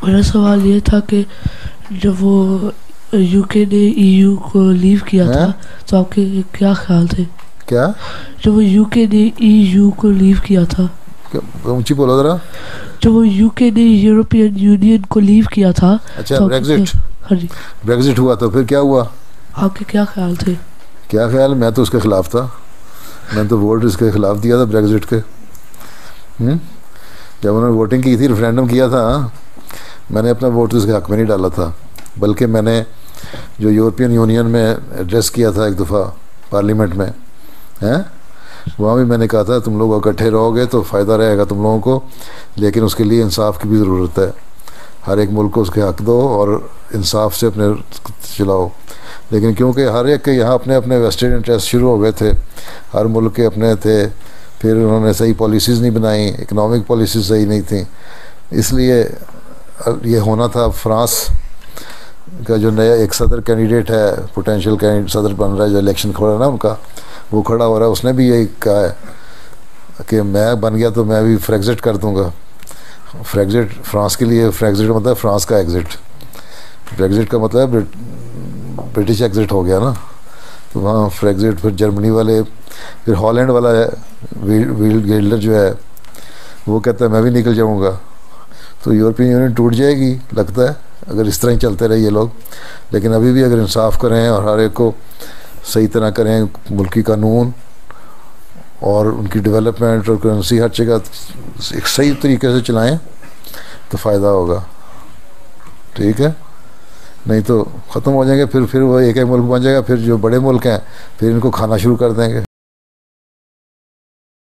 میرا سوال یہ تھا کہ جب وہ یوکے نے EU کو لیو کیا تھا تو آپ کے کیا خیال تھے؟ کیا جب وہ یوکے نے EU کو لیو کیا تھا، اونچی بولو ذرا. جب وہ یوکے نے یورپین یونین کو لیو کیا تھا. اچھا بریگزٹ. ہاں جی، بریگزٹ ہوا تو پھر کیا ہوا؟ آپ کے کیا خیال تھے؟ کیا خیال؟ میں تو اس کے خلاف تھا. میں تو ووٹ اس کے خلاف دیا تھا بریگزٹ کے. جب انہوں نے ووٹنگ کی تھی، ریفرینڈم کیا تھا، میں نے اپنا ووٹ اس کے حق میں نہیں ڈالا تھا، بلکہ میں نے جو یورپین یونین میں ایڈریس کیا تھا ایک دفعہ پارلیمنٹ میں، وہاں بھی میں نے کہا تھا تم لوگ اکٹھے رہو گے تو فائدہ رہے گا تم لوگوں کو، لیکن اس کے لیے انصاف کی بھی ضرورت ہے. ہر ایک ملک کو اس کے حق دو اور انصاف سے اپنے چلاؤ. لیکن کیونکہ ہر ایک کے یہاں اپنے اپنے ویسٹڈ انٹرسٹ شروع ہو گئے تھے، ہر ملک کے اپنے تھے، پھر انہوں نے صحیح پالیسیز نہیں بنائیں، اکنامک پالیسیز صحیح نہیں تھیں. اس لیے یہ ہونا تھا. فرانس کا جو نیا ایک صدر کینڈیڈیٹ ہے، پوٹینشیل کینڈیڈیٹ صدر بن رہا ہے، جو الیکشن کھڑا ہے نا ان کا، وہ کھڑا ہو رہا ہے، اس نے بھی یہی کہا ہے کہ میں بن گیا تو میں بھی فریگزٹ کر دوں گا. فریگزٹ فرانس کے لیے، فریگزٹ کا مطلب فرانس کا ایگزٹ، بریگزٹ کا مطلب برٹش ایگزٹ ہو گیا نا. تو وہاں فریگزٹ، پھر جرمنی والے، پھر ہالینڈ والا ہے ویل گیلڈر جو ہے، وہ کہتا ہے میں بھی نکل جاؤں گا. تو یورپین یونین ٹوٹ جائے گی لگتا ہے اگر اس طرح ہی چلتے رہے یہ لوگ. لیکن ابھی بھی اگر انصاف کریں اور ہر ایک کو صحیح طرح کریں، ملکی قانون اور ان کی ڈیولپمنٹ اور کرنسی ہر جگہ ایک صحیح طریقے سے چلائیں تو فائدہ ہوگا. ٹھیک ہے، نہیں تو ختم ہو جائیں گے. پھر وہ ایک ایک ملک بن جائے گا، پھر جو بڑے ملک ہیں پھر ان کو کھانا شروع کر دیں گے.